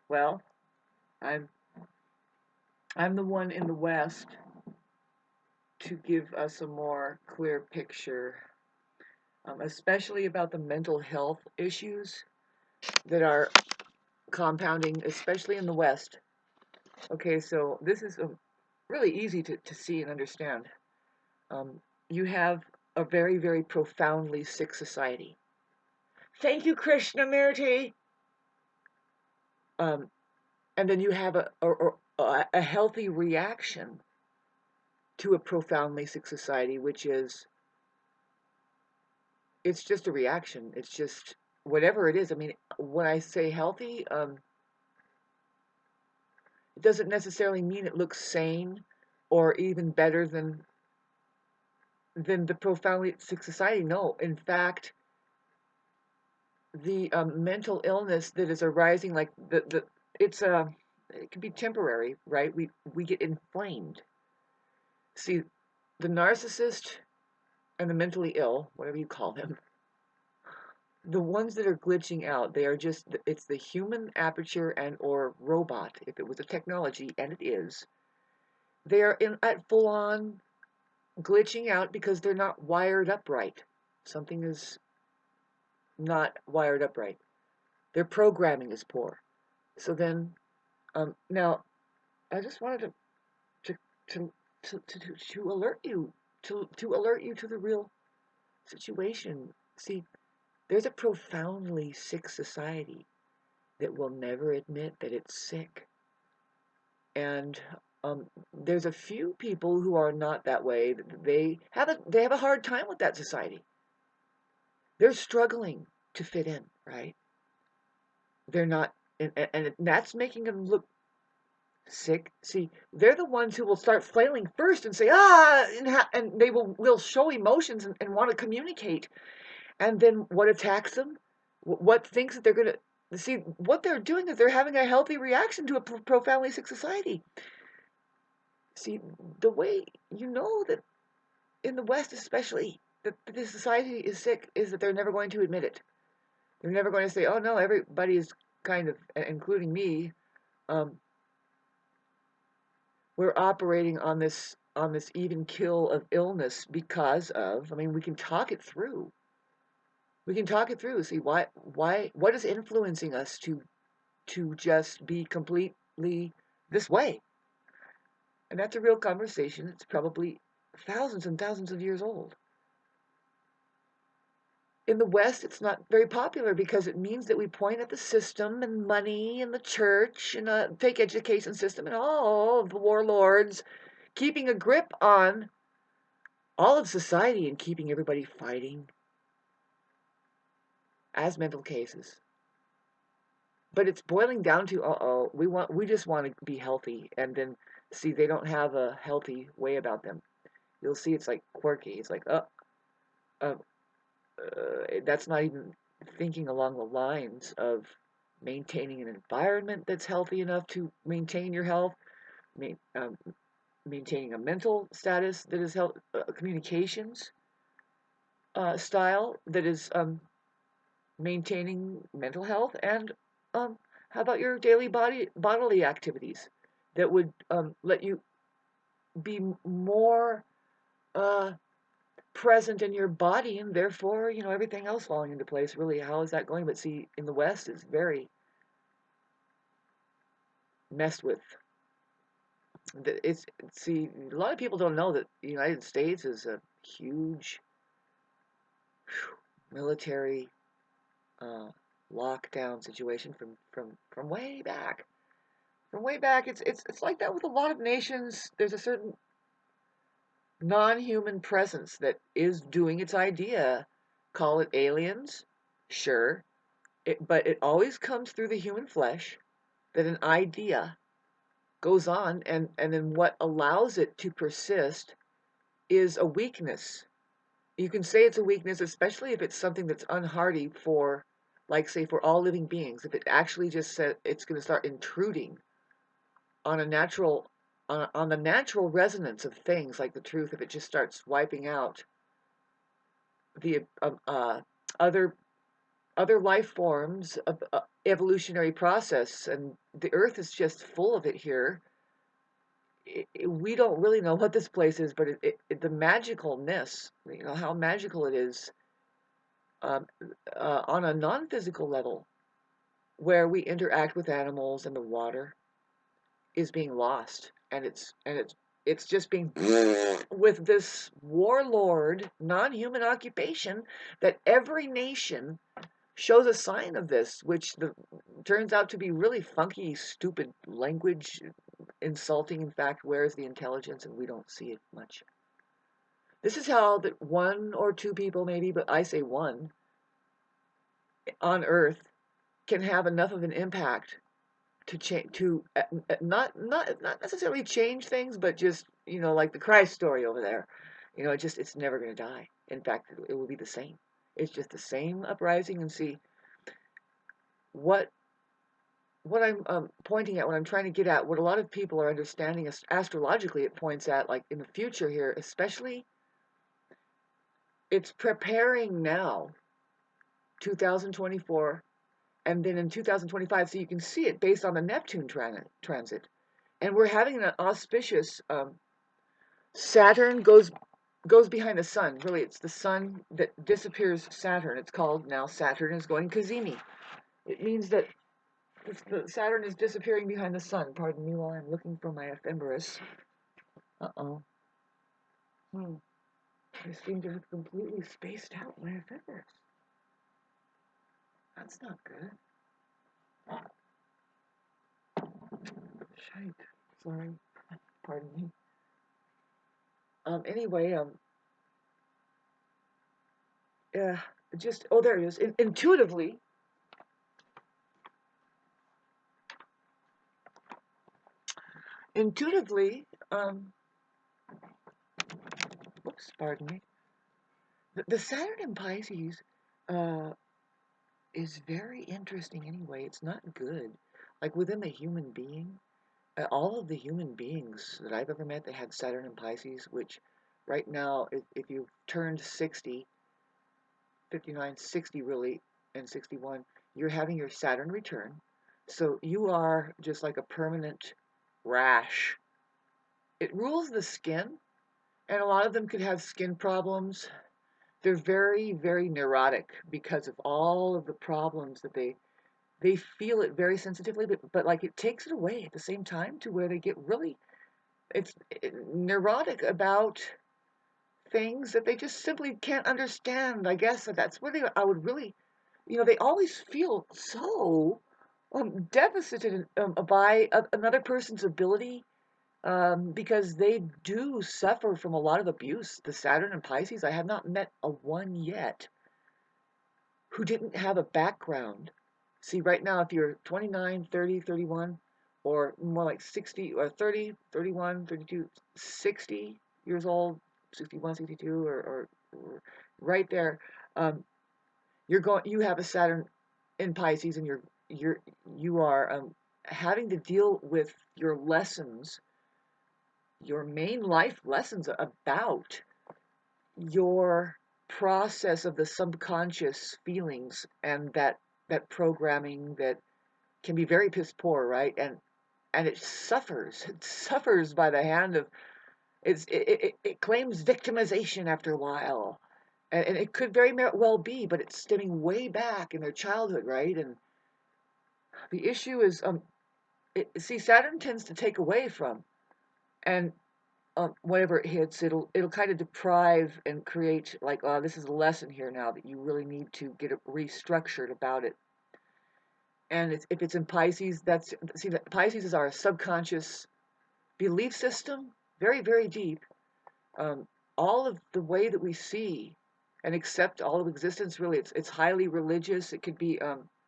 Well, I'm I'm the one in the West to give us a more clear picture, especially about the mental health issues that are compounding, especially in the West. Okay, so this is really easy to see and understand. You have a very, very profoundly sick society. Thank you, Krishnamurti. Um, and then you have a healthy reaction to a profoundly sick society, which is it's just a reaction. It's just whatever it is. I mean, when I say healthy, it doesn't necessarily mean it looks sane or even better than the profoundly sick society. No, in fact, the mental illness that is arising, like it's it can be temporary, right? We get inflamed. See, the narcissist and the mentally ill, whatever you call them, the ones that are glitching out, they are just, it's the human aperture and or robot, if it was a technology, and it is. They are at full on glitching out because they're not wired up right. Something is not wired up right. Their programming is poor. So then, now, I just wanted to to to alert you to alert you to the real situation. See, there's a profoundly sick society that will never admit that it's sick. And there's a few people who are not that way. They have a hard time with that society. They're struggling to fit in, right? They're not, and that's making them look sick. See, they're the ones who will start flailing first and say and they will show emotions and want to communicate. And then what attacks them? What thinks that they're gonna see? What they're doing is they're having a healthy reaction to a profoundly sick society. See, the way you know that in the West, especially, that this society is sick is that they're never going to admit it. They're never going to say, "Oh no, everybody is kind of, including me, um, we're operating on this even kill of illness because of." I mean, we can talk it through. We can talk it through. See what is influencing us to just be completely this way, and that's a real conversation. It's probably thousands and thousands of years old. In the West, it's not very popular because it means that we point at the system and money and the church and a fake education system and all of the warlords keeping a grip on all of society and keeping everybody fighting as mental cases. But it's boiling down to we just want to be healthy, and then see they don't have a healthy way about them. You'll see it's like quirky. It's like uh, that's not even thinking along the lines of maintaining an environment that's healthy enough to maintain your health, ma- um, maintaining a mental status that is health, communications style that is maintaining mental health, and how about your daily bodily activities that would let you be more uh, present in your body, and therefore everything else falling into place. Really, how is that going? But see, in the West, it's very messed with. It's see, a lot of people don't know that the United States is a huge military uh, lockdown situation from way back. From way back, it's like that with a lot of nations. There's a certain non-human presence that is doing its idea. Call it aliens, sure, but it always comes through the human flesh. That an idea goes on, and then what allows it to persist is a weakness. You can say it's a weakness, especially if it's something that's unhardy for, like, say, for all living beings. If it actually just said it's going to start intruding on a natural, on the natural resonance of things like the truth, if it just starts wiping out the other other life forms of evolutionary process, and the Earth is just full of it here. We don't really know what this place is, but the magicalness, how magical it is um, on a non-physical level, where we interact with animals and the water, is being lost, and it's just being with this warlord non-human occupation that every nation shows a sign of this, which turns out to be really funky, stupid language, insulting. In fact, where's the intelligence? And we don't see it much. This is how that one or two people, maybe, but I say one, on Earth can have enough of an impact to change, to not necessarily change things, but just like the Christ story over there. It's never going to die. In fact, it will be the same. It's just the same uprising. And see what I'm pointing at, what I'm trying to get at, what a lot of people are understanding astrologically. It points at, like, in the future here, especially, it's preparing now, 2024, and then in 2025. So you can see it based on the Neptune transit. And we're having an auspicious Saturn goes behind the sun. Really, it's the sun that disappears Saturn. It's called now Saturn is going Kazemi. It means that the Saturn is disappearing behind the sun. Pardon me while I'm looking for my ephemeris. Uh-oh. I seem to have completely spaced out my ephemeris. That's not good. Shite. Sorry. Pardon me. Anyway, yeah, oh, there it is. Intuitively, whoops, pardon me. The Saturn in Pisces is very interesting anyway. It's not good. Like, within the human being, all of the human beings that I've ever met that had Saturn in Pisces, which right now, if you've turned 60, 59, 60 really, and 61, you're having your Saturn return. So you are just like a permanent rash. It rules the skin, and a lot of them could have skin problems. They're very, very neurotic because of all of the problems that they feel it very sensitively, but like, it takes it away at the same time, to where they get really neurotic about things that they just simply can't understand. I guess that's where I would really, they always feel so deficited by another person's ability, because they do suffer from a lot of abuse. The Saturn and Pisces, I have not met a one yet who didn't have a background. See, right now, if you're 29, 30, 31, or more like 60, or 30, 31, 32, 60 years old, 61, 62, or right there, you have a Saturn in Pisces, and you are having to deal with your lessons, your main life lessons about your process of the subconscious feelings, and that programming that can be very piss poor, right? And it suffers by the hand of it claims victimization after a while, and it could very well be, but it's stemming way back in their childhood, right? And the issue is, see, Saturn tends to take away from, and whenever it hits, it'll kind of deprive and create, like, oh, this is a lesson here now that you really need to get it restructured about it. And if it's in Pisces, Pisces is our subconscious belief system, very, very deep. All of the way that we see and accept all of existence, really, it's highly religious. It could be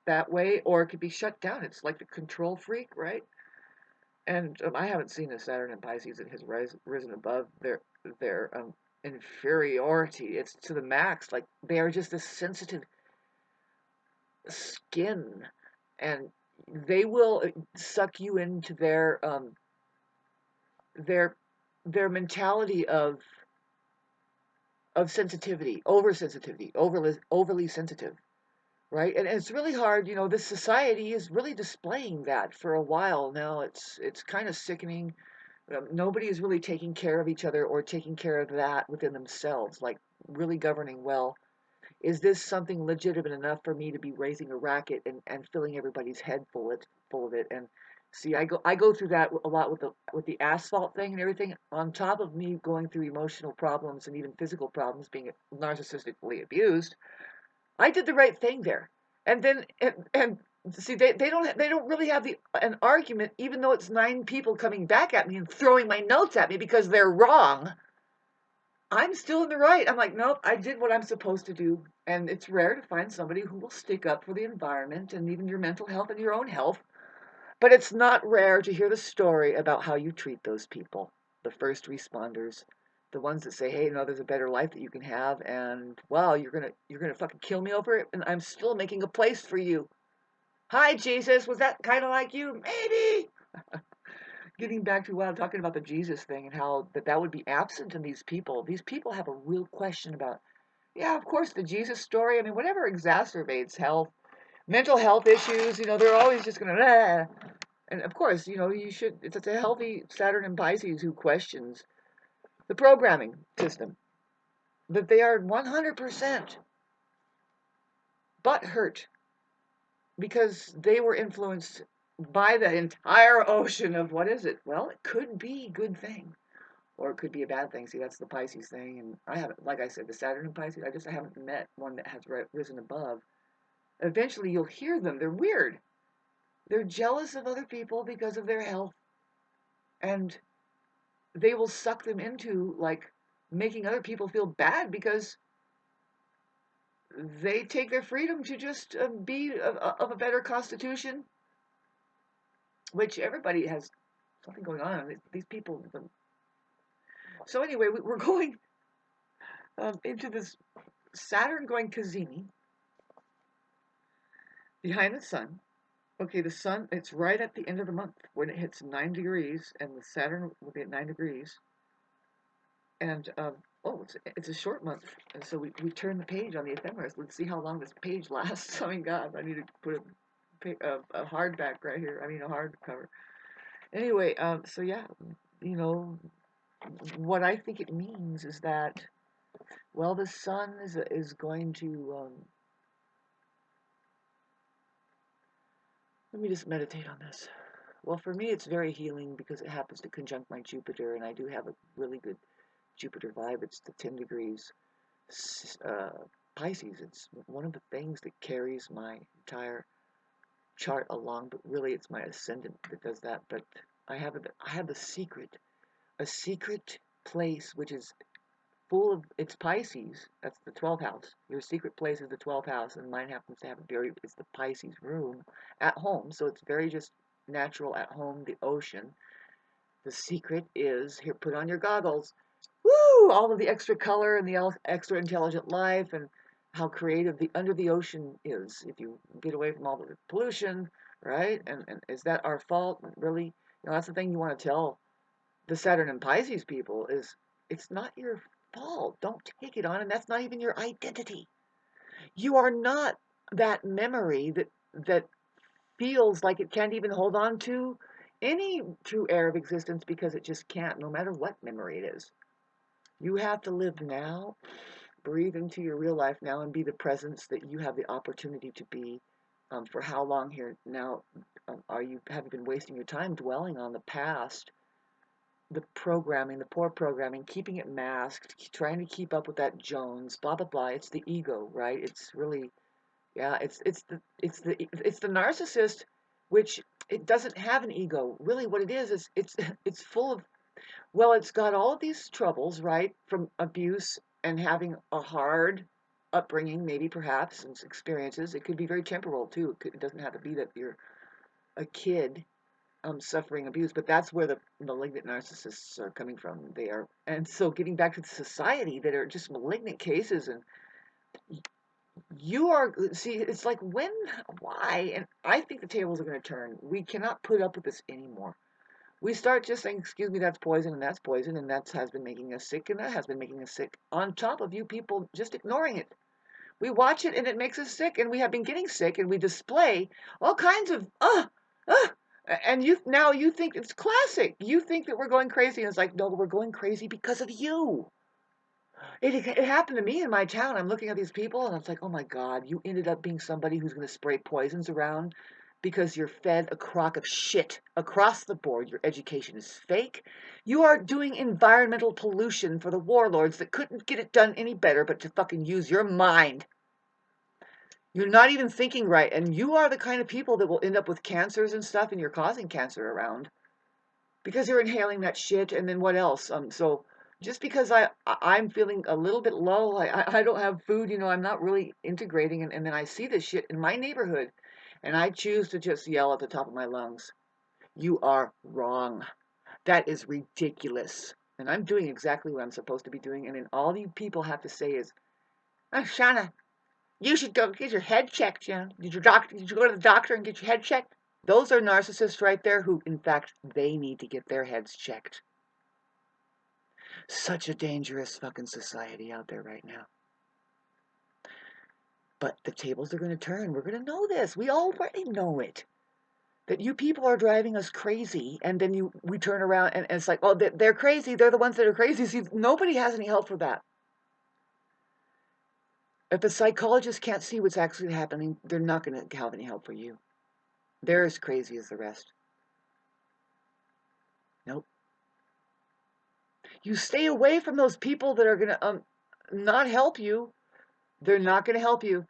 that way, or it could be shut down. It's like the control freak, right? And I haven't seen a Saturn in Pisces that has risen above their inferiority. It's to the max. Like, they are just a sensitive skin, and they will suck you into their mentality of sensitivity, oversensitivity, overly sensitive. right? And it's really hard, this society is really displaying that for a while now. It's kind of sickening. Nobody is really taking care of each other or taking care of that within themselves, like really governing well. Is this something legitimate enough for me to be raising a racket and filling everybody's head full of it? And see, I go through that a lot with the asphalt thing and everything. On top of me going through emotional problems and even physical problems, being narcissistically abused, I did the right thing there. And then and see, they don't really have an argument, even though it's 9 people coming back at me and throwing my notes at me because they're wrong. I'm still in the right. I'm like, nope, I did what I'm supposed to do. And it's rare to find somebody who will stick up for the environment and even your mental health and your own health. But it's not rare to hear the story about how you treat those people, the first responders, the ones that say, hey, no, there's a better life that you can have, and wow, you're gonna fucking kill me over it, and I'm still making a place for you. Hi, Jesus, was that kind of like you? Maybe. Getting back to what I'm talking about, the Jesus thing, and how that would be absent in these people. These people have a real question about, yeah, of course, the Jesus story. I mean, whatever exacerbates health, mental health issues, they're always just gonna, and of course, you should, it's a healthy Saturn and Pisces who questions the programming system, that they are 100% butthurt because they were influenced by the entire ocean of what is it? Well, it could be a good thing or it could be a bad thing. See, that's the Pisces thing. And I haven't, like I said, the Saturn and Pisces, I haven't met one that has risen above. Eventually, you'll hear them. They're weird. They're jealous of other people because of their health. And they will suck them into like making other people feel bad because they take their freedom to just be of a better constitution, which everybody has something going on. These people. So anyway, we're going into this Saturn going Cazimi behind the sun. Okay, the sun, it's right at the end of the month when it hits 9 degrees, and the Saturn will be at 9 degrees. And, oh, it's a short month. And so we turn the page on the ephemeris. Let's see how long this page lasts. I mean, God, I need to put a hardback right here. I mean, a hardcover. Anyway, so yeah, you know, what I think it means is that, well, the sun is going to, let me just meditate on this. Well, for me, it's very healing because it happens to conjunct my Jupiter, and I do have a really good Jupiter vibe. It's the 10 degrees uh, Pisces. It's one of the things that carries my entire chart along, but really it's my ascendant that does that. But I have a secret place which is full of, it's Pisces. That's the 12th house. Your secret place is the 12th house, and mine happens to have it's the Pisces room at home. So it's very just natural at home, the ocean. The secret is, here, put on your goggles. Woo! All of the extra color and the extra intelligent life and how creative the under the ocean is if you get away from all the pollution, right? And is that our fault? Really? That's the thing you want to tell the Saturn and Pisces people is it's not your fault. Don't take it on, and that's not even your identity. You are not that memory that feels like it can't even hold on to any true air of existence because it just can't, no matter what memory it is. You have to live now, breathe into your real life now, and be the presence that you have the opportunity to be. For how long here now have you been wasting your time dwelling on the past, the programming, the poor programming, keeping it masked, trying to keep up with that Jones, blah blah blah. It's the ego, right? It's really, yeah, it's the narcissist, which it doesn't have an ego. Really, what it is it's full of, well, it's got all of these troubles, right, from abuse and having a hard upbringing, maybe perhaps, and experiences. It could be very temporal too. It doesn't have to be that you're a kid suffering abuse, but that's where the malignant narcissists are coming from. They are, and so getting back to the society that are just malignant cases, and you are, see, it's like when, why, and I think the tables are going to turn. We cannot put up with this anymore. We start just saying, excuse me, that's poison, and that's poison, and that has been making us sick, and that has been making us sick, on top of you people just ignoring it. We watch it and it makes us sick, and we have been getting sick, and we display all kinds of and now you think it's classic. You think that we're going crazy, and it's like, no, we're going crazy because of you. It happened to me in my town. I'm looking at these people, and it's like, oh my God, you ended up being somebody who's going to spray poisons around because you're fed a crock of shit across the board. Your education is fake. You are doing environmental pollution for the warlords that couldn't get it done any better but to fucking use your mind. You're not even thinking right, and you are the kind of people that will end up with cancers and stuff, and you're causing cancer around because you're inhaling that shit. And then what else? So just because I'm feeling a little bit low, I don't have food, I'm not really integrating, and then I see this shit in my neighborhood, and I choose to just yell at the top of my lungs. You are wrong. That is ridiculous. And I'm doing exactly what I'm supposed to be doing, and then all you people have to say is, oh, Shauna, you should go get your head checked, Did you go to the doctor and get your head checked? Those are narcissists right there who, in fact, they need to get their heads checked. Such a dangerous fucking society out there right now. But the tables are going to turn. We're going to know this. We already know it. That you people are driving us crazy, and then we turn around and it's like, oh, they're crazy. They're the ones that are crazy. See, nobody has any help for that. If the psychologists can't see what's actually happening, they're not going to have any help for you. They're as crazy as the rest. Nope. You stay away from those people that are going to not help you. They're not going to help you.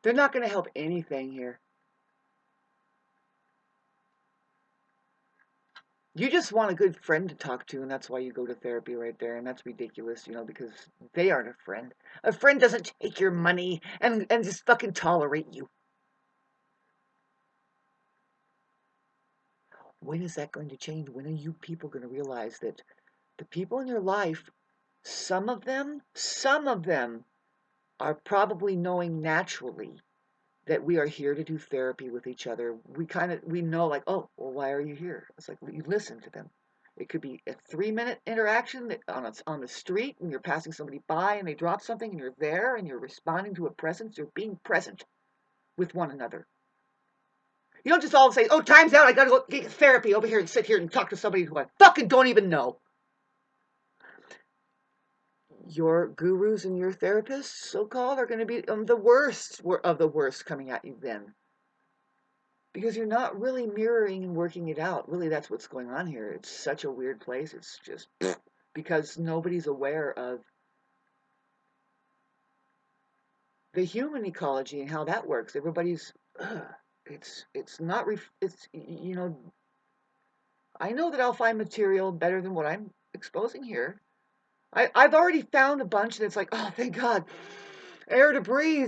They're not going to help anything here. You just want a good friend to talk to, and that's why you go to therapy right there, and that's ridiculous, because they aren't a friend. A friend doesn't take your money and just fucking tolerate you. When is that going to change? When are you people going to realize that the people in your life, some of them are probably knowing naturally that we are here to do therapy with each other. We know, like, oh, well, why are you here? It's like, you listen to them. It could be a 3-minute interaction on the street when you're passing somebody by and they drop something and you're there and you're responding to a presence. You're being present with one another. You don't just all say, oh, time's out. I got to go get therapy over here and sit here and talk to somebody who I fucking don't even know. Your gurus and your therapists, so-called, are going to be the worst of the worst coming at you then. Because you're not really mirroring and working it out. Really, that's what's going on here. It's such a weird place. It's just because nobody's aware of the human ecology and how that works. Everybody's it's not it's I know that I'll find material better than what I'm exposing here. I've already found a bunch that's like, oh, thank God, air to breathe.